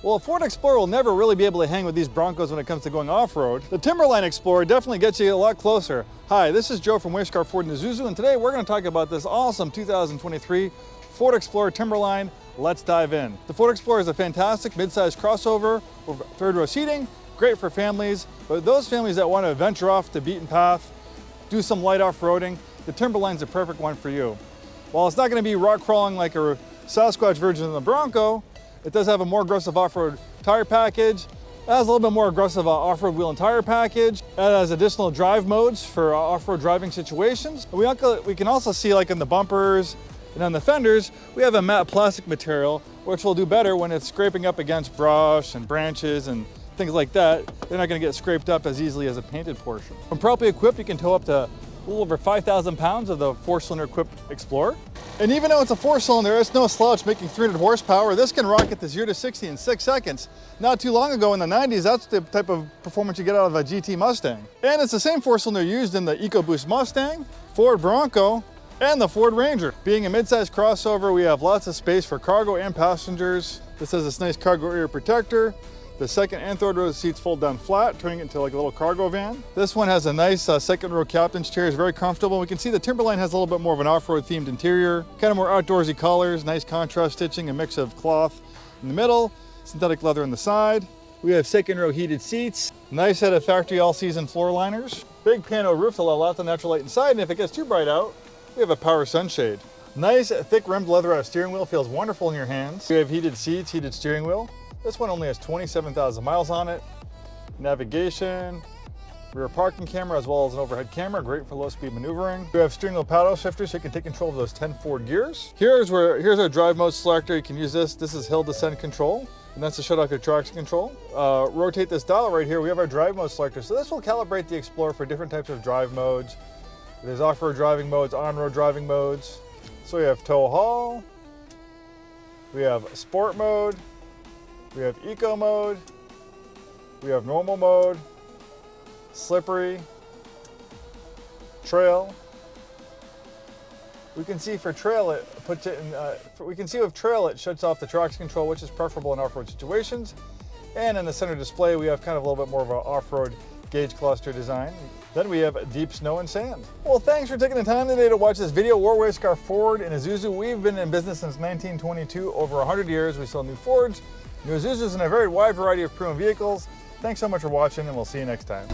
Well, a Ford Explorer will never really be able to hang with these Broncos when it comes to going off-road. The Timberline Explorer definitely gets you a lot closer. Hi, this is Joe from Way Scarff Ford in Isuzu, and today we're going to talk about this awesome 2023 Ford Explorer Timberline. Let's dive in. The Ford Explorer is a fantastic mid-size crossover with third row seating, great for families, but those families that want to venture off the beaten path, do some light off-roading, the Timberline's the perfect one for you. While it's not going to be rock crawling like a Sasquatch version of the Bronco, it does have a more aggressive off-road tire package. It has a little bit more aggressive off-road wheel and tire package. It has additional drive modes for off-road driving situations. We can also see, like in the bumpers and on the fenders, we have a matte plastic material, which will do better when it's scraping up against brush and branches and things like that. They're not going to get scraped up as easily as a painted portion. When properly equipped, you can tow up to a little over 5,000 pounds of the 4-cylinder equipped Explorer. And even though it's a 4-cylinder, it's no slouch, making 300 horsepower. This can rocket to 0 to 60 in 6 seconds. Not too long ago in the 90s, that's the type of performance you get out of a GT Mustang. And it's the same 4-cylinder used in the EcoBoost Mustang, Ford Bronco, and the Ford Ranger. Being a mid-size crossover, we have lots of space for cargo and passengers. This has this nice cargo area protector. The second and third row seats fold down flat, turning it into like a little cargo van. This one has a nice second row captain's chair, is very comfortable. We can see the Timberline has a little bit more of an off-road themed interior, kind of more outdoorsy colors, nice contrast stitching, a mix of cloth in the middle, synthetic leather on the side. We have second row heated seats, nice set of factory all-season floor liners, big piano roof to allow lots of natural light inside, and if it gets too bright out, we have a power sunshade. Nice thick rimmed leather steering wheel, feels wonderful in your hands. We have heated seats, heated steering wheel. This one only has 27,000 miles on it. Navigation, rear parking camera, as well as an overhead camera, great for low-speed maneuvering. We have steering wheel paddle shifters, so you can take control of those 10 forward gears. Here's our drive mode selector. You can use this. This is hill descent control, and that's to shut off your traction control. Rotate this dial right here. We have our drive mode selector. So this will calibrate the Explorer for different types of drive modes. There's off-road driving modes, on-road driving modes. So we have tow haul. We have sport mode. We have eco mode, we have normal mode, slippery, trail. We can see for trail it puts it in. We can see with trail it shuts off the traction control, which is preferable in off-road situations. And in the center display, we have kind of a little bit more of an off-road gauge cluster design. Then we have deep snow and sand. Well, thanks for taking the time today to watch this video. We're Way Scarff Ford in Isuzu. We've been in business since 1922, over 100 years. We sell new Fords, new Isuzus, and a very wide variety of pre-owned vehicles. Thanks so much for watching, and we'll see you next time.